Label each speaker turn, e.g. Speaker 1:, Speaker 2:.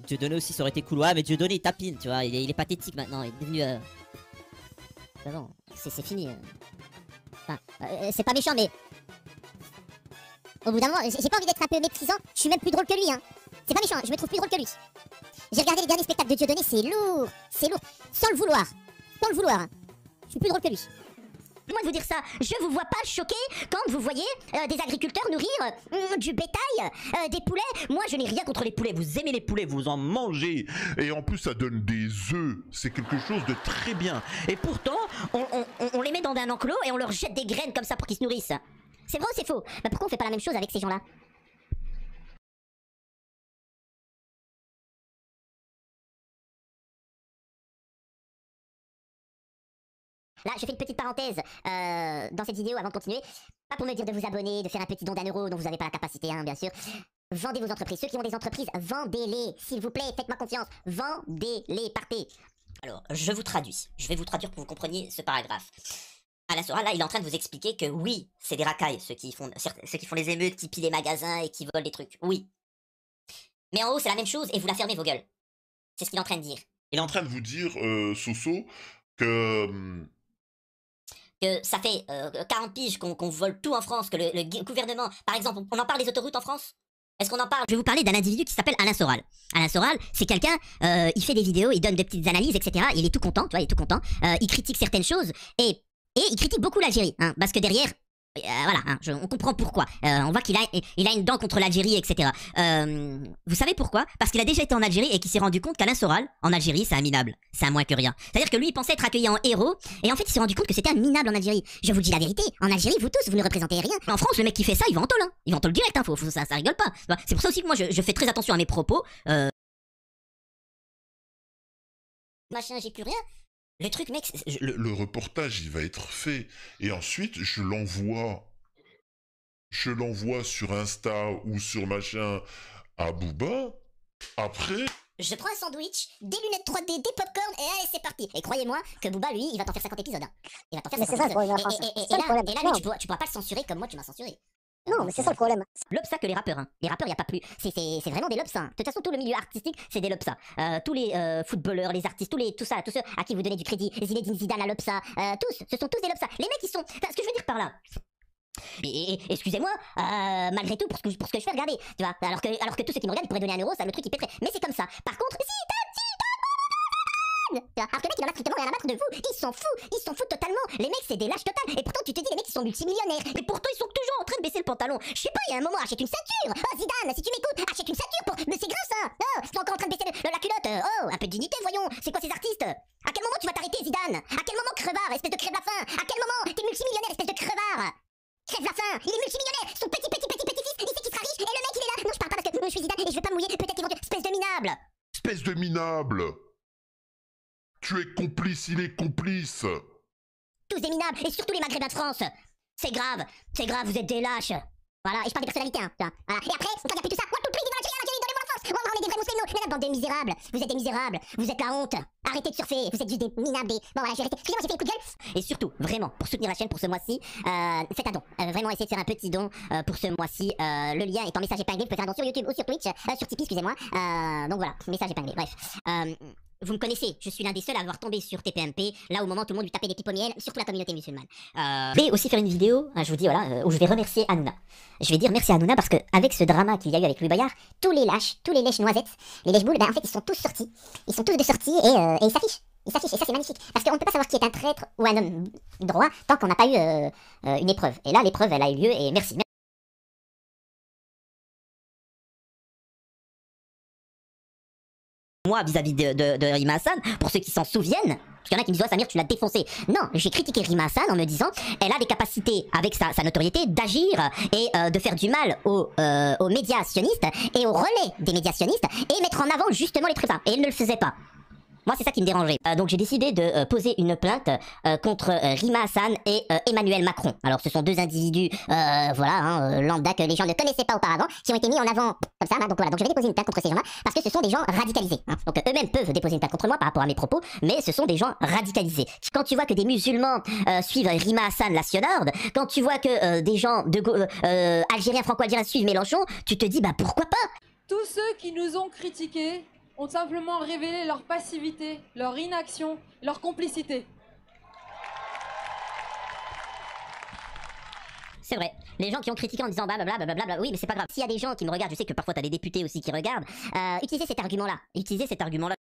Speaker 1: Dieudonné aussi, ça aurait été cool. Ouais, mais Dieudonné, il tapine, tu vois. Il est pathétique maintenant. Il est devenu. Bah non, c'est fini. Enfin, c'est pas méchant, mais. Au bout d'un moment, j'ai pas envie d'être un peu méprisant. Je suis même plus drôle que lui, hein. C'est pas méchant, je me trouve plus drôle que lui. J'ai regardé les derniers spectacles de Dieudonné, c'est lourd. C'est lourd. Sans le vouloir. Sans le vouloir, hein. Je suis plus drôle que lui.
Speaker 2: Moi de vous dire ça, je vous vois pas choqué quand vous voyez des agriculteurs nourrir du bétail, des poulets. Moi je n'ai rien contre les poulets, vous aimez les poulets, vous en mangez.
Speaker 3: Et en plus, ça donne des œufs. C'est quelque chose de très bien.
Speaker 2: Et pourtant, on les met dans un enclos et on leur jette des graines comme ça pour qu'ils se nourrissent. C'est vrai ou c'est faux? Bah pourquoi on fait pas la même chose avec ces gens-là? Là, je fais une petite parenthèse dans cette vidéo avant de continuer. Pas pour me dire de vous abonner, de faire un petit don d'1 € dont vous n'avez pas la capacité, hein, bien sûr. Vendez vos entreprises. Ceux qui ont des entreprises, vendez-les. S'il vous plaît, faites-moi confiance. Vendez-les, partez. Alors, je vous traduis. Je vais vous traduire pour que vous compreniez ce paragraphe. Alain Soral, là, il est en train de vous expliquer que oui, c'est des racailles, ceux qui font les émeutes, qui pillent les magasins et qui volent des trucs. Oui. Mais en haut, c'est la même chose et vous la fermez vos gueules. C'est ce qu'il est en train de dire.
Speaker 3: Il est en train de vous dire, Soso, que
Speaker 2: ça fait 40 piges qu'on vole tout en France, que le gouvernement... Par exemple, on en parle des autoroutes en France? Est-ce qu'on en parle? Je vais vous parler d'un individu qui s'appelle Alain Soral. Alain Soral, c'est quelqu'un, il fait des vidéos, il donne de petites analyses, etc. Il est tout content, tu vois, il est tout content. Il critique certaines choses et il critique beaucoup l'Algérie, hein, parce que derrière... voilà, hein, on comprend pourquoi. On voit qu'il a une dent contre l'Algérie, etc. Vous savez pourquoi? Parce qu'il a déjà été en Algérie et qu'il s'est rendu compte qu'Alain Soral, en Algérie, c'est un minable. C'est un moins que rien. C'est-à-dire que lui, il pensait être accueilli en héros, et en fait, il s'est rendu compte que c'était un minable en Algérie. Je vous dis la vérité, en Algérie, vous tous, vous ne représentez rien. En France, le mec qui fait ça, il va en tôle, hein. Il va en tôle direct, hein. Ça rigole pas. C'est pour ça aussi que moi, je fais très attention à mes propos. Machin, j'ai plus rien. Le truc, mec...
Speaker 3: le reportage, il va être fait. Et ensuite, je l'envoie sur Insta ou sur machin à Booba. Après...
Speaker 2: Je prends un sandwich, des lunettes 3D, des popcorn et allez, c'est parti. Et croyez-moi que Booba, lui, il va t'en faire 50 épisodes. Hein. Il va t'en faire 50 épisodes. Et là, lui, tu pourras pas le censurer comme moi, tu m'as censuré.
Speaker 4: Non, mais c'est ça le problème.
Speaker 2: L'obsa que les rappeurs, hein. Les rappeurs, y a pas plus. C'est vraiment des lobs, hein. De toute façon, tout le milieu artistique, c'est des lobs, ça. Tous les footballeurs, les artistes, tous ceux à qui vous donnez du crédit, Zinedine Zidane, la lobsa, ce sont tous des lobs, ça. Les mecs, ils sont... Enfin, ce que je veux dire par là... Et excusez-moi, malgré tout, pour ce que je fais, regardez, tu vois, alors que tous ceux qui me regardent, ils pourraient donner 1 €, ça, le truc, il pèterait. Mais c'est comme ça. Par contre, alors que le mec il en a strictement rien à battre de vous, ils s'en foutent totalement. Les mecs c'est des lâches total. Et pourtant tu te dis les mecs ils sont multimillionnaires. Et pourtant ils sont toujours en train de baisser le pantalon. Je sais pas, il y a un moment achète une ceinture. Oh Zidane, si tu m'écoutes, achète une ceinture pour... Mais c'est grave ça. Oh, ils sont encore en train de baisser la culotte. Oh, un peu de dignité voyons. C'est quoi ces artistes? À quel moment tu vas t'arrêter Zidane? À quel moment crevard, espèce de crève la faim? À quel moment t'es multimillionnaire, espèce de crevard? Crève la faim, il est multimillionnaire. Son petit fils, il sait qu'il sera riche. Et le mec il est là. Non je parle pas parce que je suis Zidane et je veux pas me mouiller. Peut-être qu'ils vont dire espèce de minable.
Speaker 3: Espèce de minable. Tu es complice, il est complice.
Speaker 2: Tous des minables, et surtout les maghrébins de France. C'est grave, vous êtes des lâches. Voilà, et je parle des personnalités, hein. Voilà. Et après, quand il n'y a plus tout ça, tout le prix, l'Algérie, donnez-moi la force. On est des vrais mousselinous. Mais bande de misérables, vous êtes des misérables, vous êtes la honte. Arrêtez de surfer, vous êtes juste des minables. Bon voilà, j'ai arrêté. Excusez-moi, j'ai fait un coup de gueule. Et surtout, vraiment, pour soutenir la chaîne pour ce mois-ci, faites un don. Vraiment, essayez de faire un petit don pour ce mois-ci. Le lien est en message épinglé, vous pouvez faire un don sur YouTube ou sur Twitch, sur Tipeee, excusez-moi. Donc voilà, message épinglé, bref. Vous me connaissez, je suis l'un des seuls à avoir tombé sur TPMP, là au moment où tout le monde lui tapait des pipes au miel, surtout la communauté musulmane. Je vais aussi faire une vidéo, je vous dis voilà, où je vais remercier Hanouna. Je vais dire merci à Hanouna parce que avec ce drama qu'il y a eu avec Louis Boyard, tous les lâches noisettes, les lèches boules, ben en fait ils sont tous sortis. Ils sont tous de sortie et ils s'affichent. Ils s'affichent et ça c'est magnifique. Parce qu'on ne peut pas savoir qui est un traître ou un homme droit tant qu'on n'a pas eu une épreuve. Et là l'épreuve elle a eu lieu et merci. Moi vis-à-vis de Rima Hassan, pour ceux qui s'en souviennent, parce qu'il y en a qui me disent ouais Samir tu l'as défoncé. Non, j'ai critiqué Rima Hassan en me disant elle a des capacités avec sa notoriété d'agir et de faire du mal aux médias sionistes et aux relais des médias sionistes et mettre en avant justement les trucs là. Et elle ne le faisait pas. Moi c'est ça qui me dérangeait. Donc j'ai décidé de poser une plainte contre Rima Hassan et Emmanuel Macron. Alors ce sont deux individus, voilà, hein, lambda que les gens ne connaissaient pas auparavant, qui ont été mis en avant comme ça. Hein, donc voilà, donc je vais déposer une plainte contre ces gens-là parce que ce sont des gens radicalisés. Hein. Donc eux-mêmes peuvent déposer une plainte contre moi par rapport à mes propos, mais ce sont des gens radicalisés. Quand tu vois que des musulmans suivent Rima Hassan, la sionarde, quand tu vois que des gens algériens, franco-algériens suivent Mélenchon, tu te dis bah pourquoi pas?
Speaker 5: Tous ceux qui nous ont critiqués
Speaker 4: ont simplement révélé leur passivité, leur inaction, leur complicité.
Speaker 2: C'est vrai, les gens qui ont critiqué en disant blablabla, oui mais c'est pas grave. S'il y a des gens qui me regardent, je sais que parfois t'as des députés aussi qui regardent, utilisez cet argument-là.